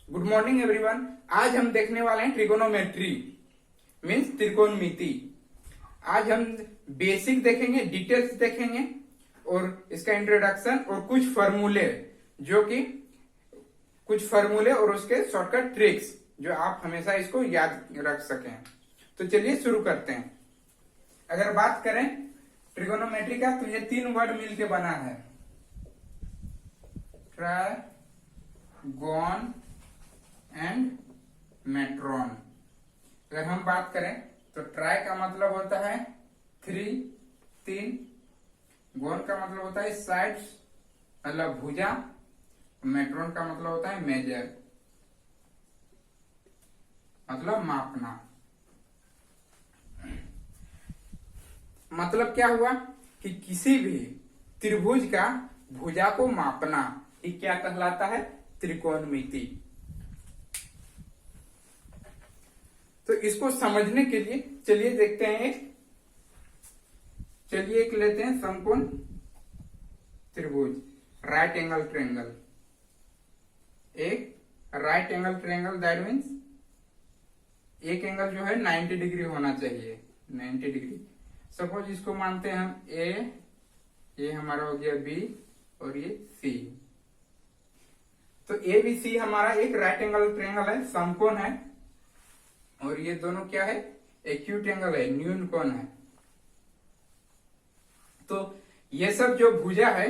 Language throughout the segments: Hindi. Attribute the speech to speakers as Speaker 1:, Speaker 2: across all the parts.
Speaker 1: Good morning everyone. आज हम देखने वाले हैं ट्रिगोनोमेट्री मीन्स त्रिकोणमिति। आज हम बेसिक देखेंगे, डिटेल्स देखेंगे और इसका इंट्रोडक्शन और कुछ फार्मूले और उसके शॉर्टकट ट्रिक्स जो आप हमेशा इसको याद रख सकें। तो चलिए शुरू करते हैं। अगर बात करें ट्रिगोनोमेट्री का, तो ये तीन वर्ड मिलके बना है, ट्राइगोन एंड मेट्रॉन। अगर हम बात करें तो ट्राई का मतलब होता है तीन, गोन का मतलब होता है साइड्स मतलब भुजा, मेट्रॉन का मतलब होता है मेजर मतलब मापना। मतलब क्या हुआ कि किसी भी त्रिभुज का भुजा को मापना ये क्या कहलाता है? त्रिकोणमिति। तो इसको समझने के लिए चलिए देखते हैं एक लेते हैं समकोण त्रिभुज, राइट एंगल ट्रायंगल। एक right angle triangle that means एक एंगल जो है 90 डिग्री होना चाहिए, 90 डिग्री। सपोज इसको मानते हैं हम ए, ये हमारा हो गया बी और ये सी। तो ए बी सी हमारा एक राइट एंगल ट्रायंगल है, समकोण है, और ये दोनों क्या है? एक्यूट एंगल है, न्यून कोण है। तो ये सब जो भुजा है,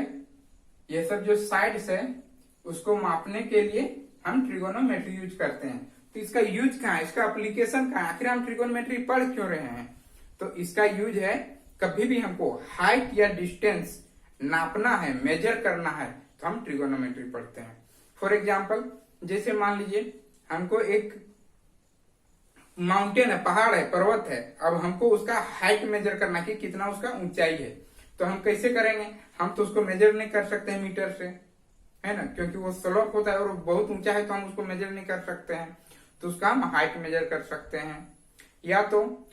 Speaker 1: ये सब जो साइड्स है, उसको मापने के लिए हम ट्रिगोनोमेट्री यूज करते हैं। तो इसका यूज कहाँ है, इसका एप्लीकेशन कहाँ है? आखिर हम ट्रिगोनोमेट्री पढ़ क्यों रहे हैं? तो इसका यूज है कभी भी हमको हाइट या डिस्टेंस नापना है, मेजर करना है, तो हम ट्रिगोनोमेट्री पढ़ते हैं। फॉर एग्जाम्पल जैसे मान लीजिए हमको एक माउंटेन है, पहाड़ है, पर्वत है, अब हमको उसका हाइट मेजर करना कि कितना उसका ऊंचाई है। तो हम कैसे करेंगे? हम तो उसको मेजर नहीं कर सकते हैं मीटर से, है ना, क्योंकि वो स्लोप होता है और बहुत ऊंचा है, तो हम उसको मेजर नहीं कर सकते हैं। तो उसका हम हाइट मेजर कर सकते हैं। या तो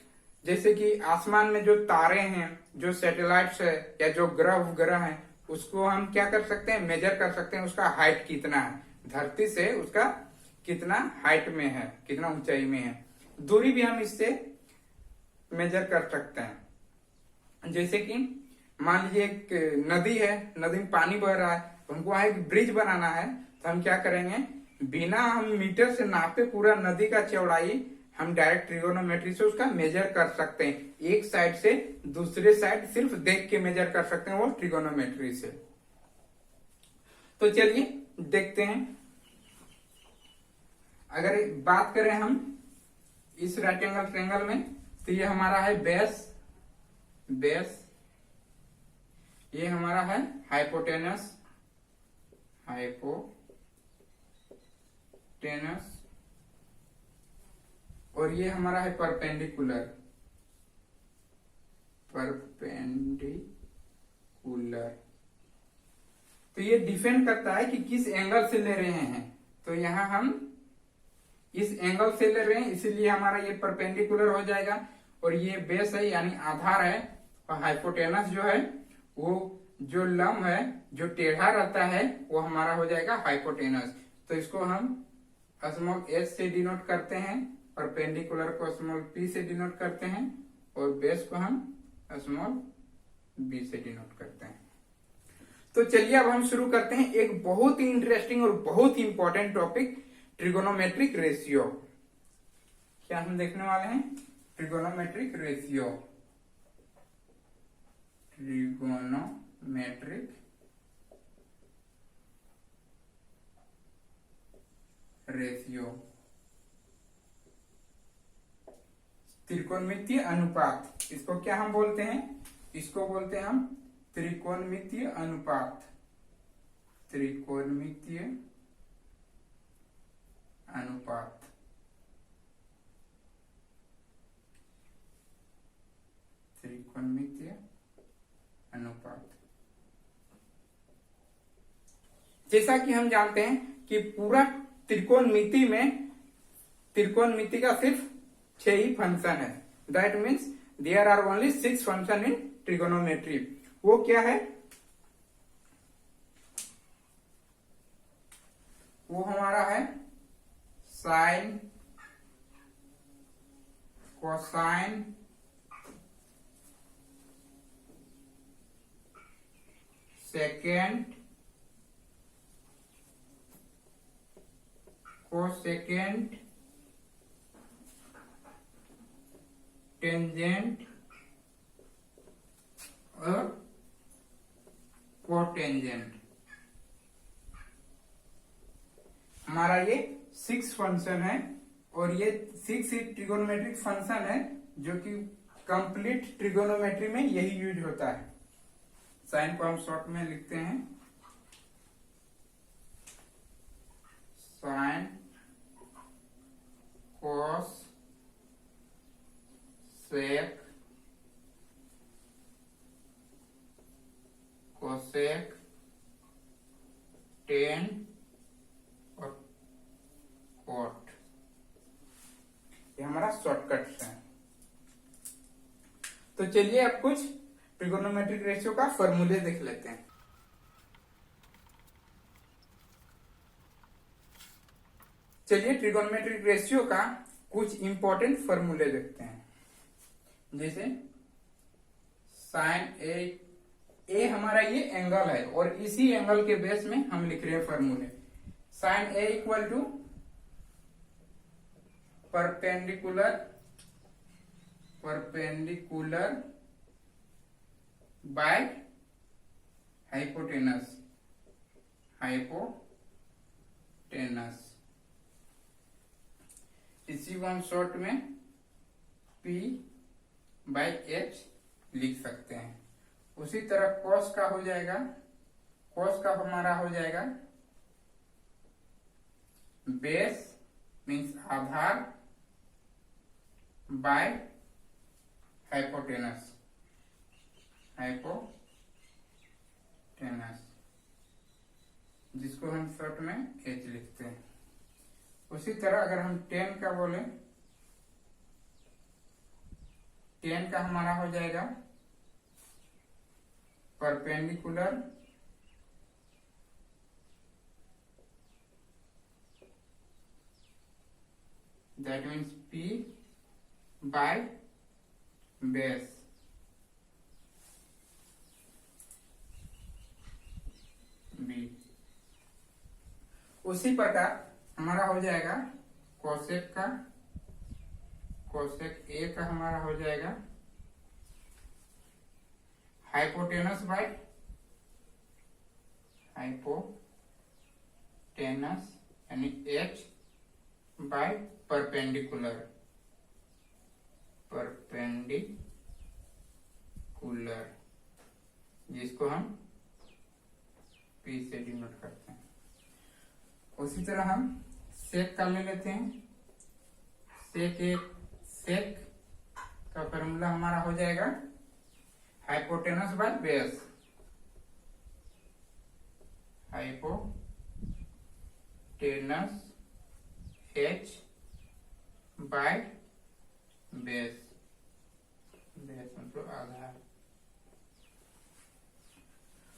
Speaker 1: जैसे कि आसमान में जो तारे हैं, जो सैटेलाइट्स है या जो ग्रह हैं, उसको हम क्या कर सकते हैं? मेजर कर सकते हैं उसका हाइट कितना है, धरती से उसका कितना हाइट में है, कितना ऊंचाई में है। दूरी भी हम इससे मेजर कर सकते हैं। जैसे कि मान लीजिए एक नदी है, नदी में पानी बह रहा है, तो हमको वहां एक ब्रिज बनाना है। तो हम क्या करेंगे? बिना हम मीटर से नापे पूरा नदी का चौड़ाई हम डायरेक्ट ट्रिगोनोमेट्री से उसका मेजर कर सकते हैं। एक साइड से दूसरे साइड सिर्फ देख के मेजर कर सकते हैं, वो ट्रिगोनोमेट्री से। तो चलिए देखते हैं। अगर बात करें हम इस राइट एंगल ट्रायंगल में, तो ये हमारा है बेस, ये हमारा है हाइपोटेनस, और ये हमारा है परपेंडिकुलर। तो ये डिपेंड करता है कि किस एंगल से ले रहे हैं। तो यहां हम इस एंगल से ले रहे हैं, इसीलिए हमारा ये परपेंडिकुलर हो जाएगा। और ये बेस है यानी आधार है, और हाइपोटेनस जो है वो जो लंब है, जो टेढ़ा रहता है, वो हमारा हो जाएगा हाइपोटेनस। तो इसको हम स्मॉल एच से डिनोट करते हैं, परपेंडिकुलर को स्मॉल पी से डिनोट करते हैं, और बेस को हम स्मॉल बी से डिनोट करते हैं। तो चलिए अब हम शुरू करते हैं एक बहुत ही इंटरेस्टिंग और बहुत ही इंपॉर्टेंट टॉपिक, ट्रिगोनोमेट्रिक रेशियो। क्या हम देखने वाले हैं? Trigonometric ratio. त्रिकोणमितीय अनुपात, इसको क्या हम बोलते हैं? इसको बोलते हैं हम त्रिकोणमितीय अनुपात। त्रिकोणमितीय अनुपात। जैसा कि हम जानते हैं कि पूरा त्रिकोणमिति का सिर्फ 6 ही फंक्शन है। That means there are only 6 function in trigonometry. वो क्या है? वो हमारा है sine cosine secant cosecant tangent और कोटेंजेंट। हमारा ये 6 फंक्शन है और ये 6 ट्रिगोनोमेट्रिक फंक्शन है जो कि कंप्लीट ट्रिगोनोमेट्री में यही यूज होता है। साइन को हम शॉर्ट में लिखते हैं sine cos sec cosec tan और कोट। ये हमारा शॉर्टकट है। तो चलिए अब कुछ ट्रिगोनोमेट्रिक रेशियो का फॉर्मूले देख लेते हैं। चलिए ट्रिगोनोमेट्रिक रेशियो का कुछ इंपॉर्टेंट फॉर्मूले देखते हैं। जैसे साइन ए हमारा ये एंगल है और इसी एंगल के बेस में हम लिख रहे हैं फॉर्मूले। Sine A equal to perpendicular by hypotenuse इसी वन शॉर्ट में P बाय H लिख सकते हैं। उसी तरह कॉस का हो जाएगा, कॉस का हमारा हो जाएगा base means Aadhaar by hypotenuse जिसको हम शॉर्ट में H लिखते हैं। उसी तरह अगर हम 10 का बोले, 10 का हमारा हो जाएगा perpendicular that means P by base B। उसी प्रकार हमारा हो जाएगा कोसेक का, कोसेक A का हमारा हो जाएगा हाइपोटेनस बाय हाइपोटेनस यानी H बाय परपेंडिकुलर जिसको हम P से डिनोट करते हैं। उसी तरह हम सेक का ले लेते हैं। सेक का फॉर्मूला हमारा हो जाएगा hypotenuse by base, hypotenuse H by base मतलब आधार।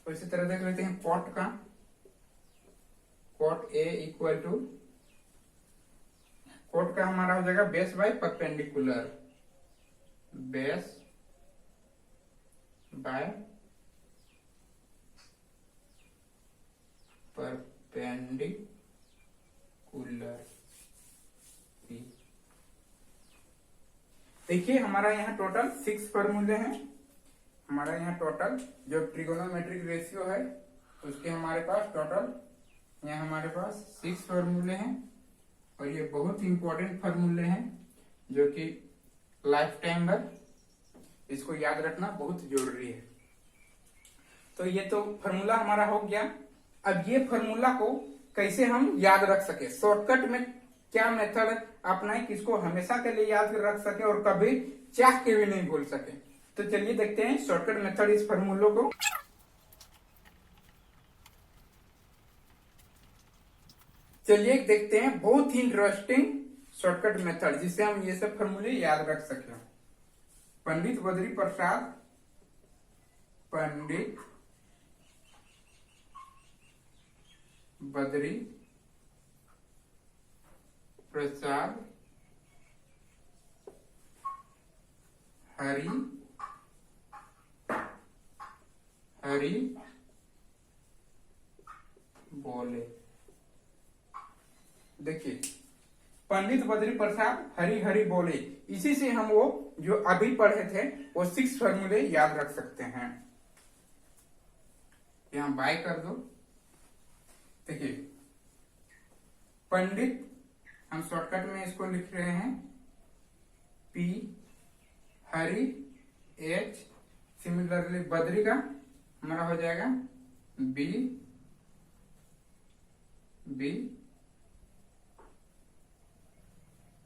Speaker 1: इसी तरह देख लेते हैं कॉट का। Cot A equal to, cot का हमारा हो जाएगा base by perpendicular, base by perpendicular. देखिए हमारा यहाँ टोटल 6 फॉर्मूले हैं। हमारा यहाँ टोटल जो ट्रिगोनोमेट्रिक रेशियो है उसके हमारे पास टोटल यहाँ हमारे पास 6 फॉर्मूले हैं और ये बहुत इंपॉर्टेंट फॉर्मूले हैं जो कि लाइफ टाइम भर इसको याद रखना बहुत जरूरी है। तो ये तो फॉर्मूला हमारा हो गया। अब ये फॉर्मूला को कैसे हम याद रख सके, शॉर्टकट में क्या मेथड अपनाए कि इसको हमेशा के लिए याद रख सके और कभी चाह के भी नहीं भूल सके। तो चलिए देखते हैं शॉर्टकट मेथड इस फॉर्मूलों को। चलिए देखते हैं बहुत ही इंटरेस्टिंग शॉर्टकट मेथड जिससे हम ये सब फॉर्मूले याद रख सके। पंडित बद्री प्रसाद हरि हरि बोले। देखिए, पंडित बद्री प्रसाद हरि हरि बोले, इसी से हम वो जो अभी पढ़े थे वो 6 फॉर्मूले याद रख सकते हैं। यहां बाय कर दो। देखिए, पंडित हम शॉर्टकट में इसको लिख रहे हैं P, Hari H, similarly Badri का हमारा हो जाएगा B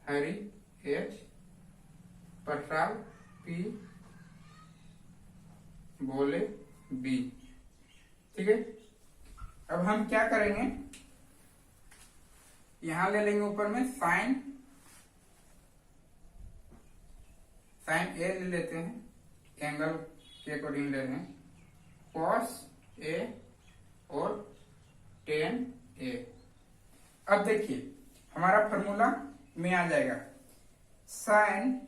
Speaker 1: हरि H, प्रसाद P, बोले B। ठीक है, अब हम क्या करेंगे, यहां ले लेंगे ऊपर में साइन ए ले लेते हैं, एंगल के अकॉर्डिंग ले रहे हैं, कॉस ए और टेन ए। अब देखिए हमारा फॉर्मूला में आ जाएगा sine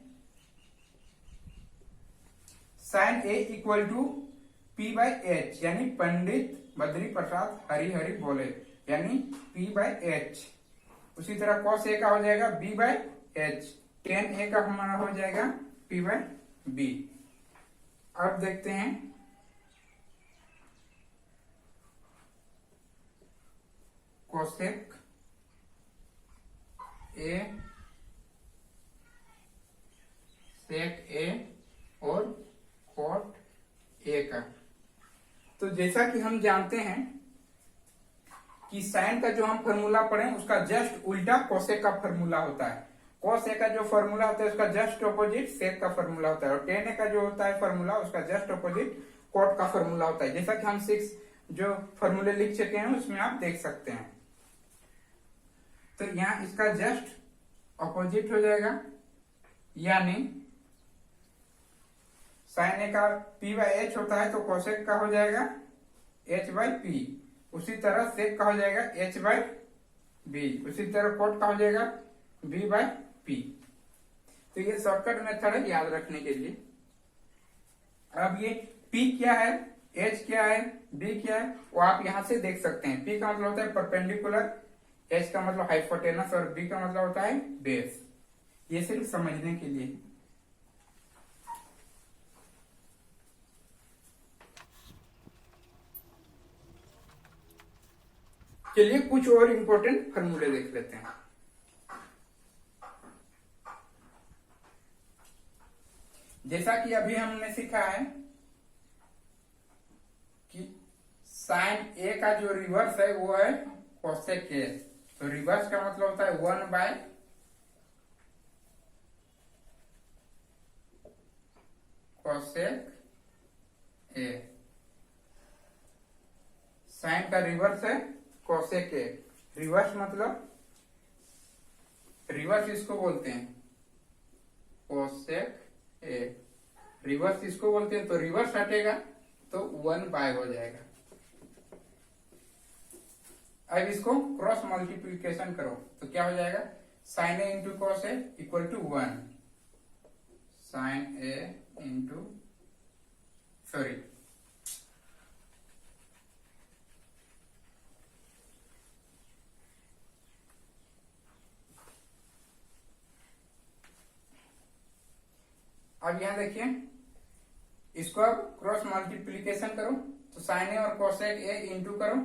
Speaker 1: A equal to P by H, यानी पंडित बद्री प्रसाद हरि हरि बोले, यानी P बाई एच। उसी तरह cos A का हो जाएगा B by H, tan A का हमारा हो जाएगा P बाई B। अब देखते हैं कोसेक A, सेक A और कॉट A का। तो जैसा कि हम जानते हैं कि साइन का जो हम फॉर्मूला पढ़े उसका जस्ट उल्टा कोसेक का फॉर्मूला होता है। कॉस ए का जो फॉर्मूला होता है उसका जस्ट ऑपोजिट सेक का फॉर्मूला होता है, और टेन ए का जो होता है फॉर्मूला उसका जस्ट ऑपोजिट कॉट का फॉर्मूला होता है। जैसा कि हम 6 जो फॉर्मूले लिख चुके हैं उसमें आप देख सकते हैं। तो यहाँ इसका जस्ट ऑपोजिट हो जाएगा, यानी साइन ए का P बाई एच होता है तो कोसेक का हो जाएगा H बाई P। उसी तरह सेक का हो जाएगा H बाई B, उसी तरह कॉट का हो जाएगा B बाई P। तो ये शॉर्टकट मेथड है याद रखने के लिए। अब ये P क्या है, H क्या है, B क्या है, वो आप यहां से देख सकते हैं। P का मतलब होता है परपेंडिकुलर, H का मतलब हाइपोटेनस और B का मतलब होता है बेस। ये सिर्फ समझने के लिए। चलिए कुछ और इंपॉर्टेंट फॉर्मूले देख लेते हैं। जैसा कि अभी हमने सीखा है कि साइन ए का जो रिवर्स है वो है कोसेक ए। तो रिवर्स का मतलब होता है 1 बाय कोसेक ए। साइन का रिवर्स है कोसेक ए। रिवर्स मतलब रिवर्स इसको बोलते हैं कोसेक ए, रिवर्स इसको बोलते हैं। तो रिवर्स हटेगा तो 1 बाय हो जाएगा। अब इसको क्रॉस मल्टीप्लीकेशन करो तो क्या हो जाएगा, sine A into cos A equal to 1, sine A into sorry अब यहां देखिए, इसको अब क्रॉस मल्टीप्लीकेशन करो तो साइन ए और कोसेक ए इंटू करो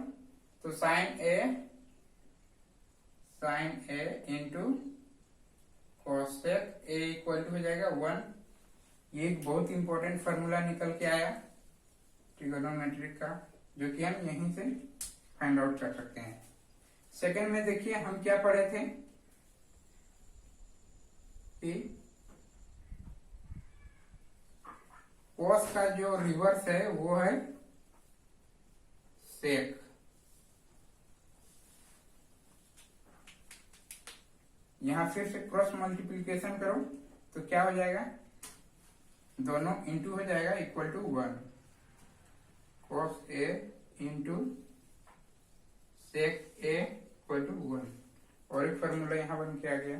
Speaker 1: तो sine A into cosec A equal to हो जाएगा 1। ये एक बहुत इंपॉर्टेंट फॉर्मूला निकल के आया ट्रिगोनोमेट्रिक का, जो कि हम यहीं से फाइंड आउट कर सकते हैं। सेकंड में देखिए हम क्या पढ़े थे कि कॉस का जो रिवर्स है वो है सेक। यहां फिर से क्रॉस मल्टीप्लीकेशन करो तो क्या हो जाएगा, दोनों इंटू हो जाएगा equal to 1, cos A into sec A equal to 1। और एक फॉर्मूला यहाँ बन के आ गया।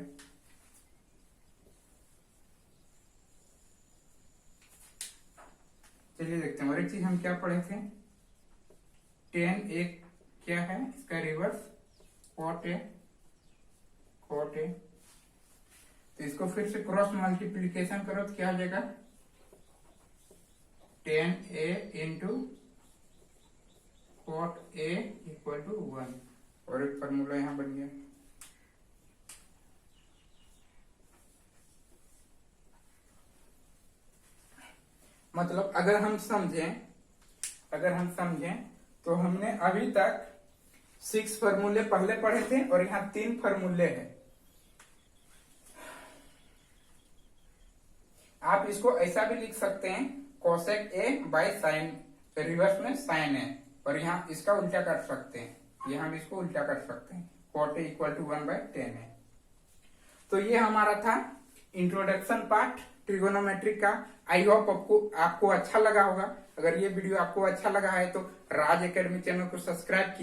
Speaker 1: चलिए देखते हैं और एक चीज हम क्या पढ़े थे, tan एक क्या है इसका रिवर्स cot A, तो इसको फिर से क्रॉस मल्टीप्लीकेशन करो तो क्या आ जाएगा, tan A into cot A equal to 1, और एक फॉर्मूला यहाँ बन गया। मतलब अगर हम समझें तो हमने अभी तक 6 फॉर्मूले पहले पढ़े थे और यहाँ 3 फॉर्मूले हैं। आप इसको ऐसा भी लिख सकते हैं cosec A by sine, reverse में साइन A, और यहाँ इसका उल्टा कर सकते हैं, यहाँ हम इसको उल्टा कर सकते हैं cot A equal to 1 by tan A। तो ये हमारा था इंट्रोडक्शन पार्ट ट्रिगोनोमेट्री का। आई होप आपको अच्छा लगा होगा। अगर ये वीडियो आपको अच्छा लगा है तो राज एकेडमी चैनल को सब्सक्राइब कीजिए।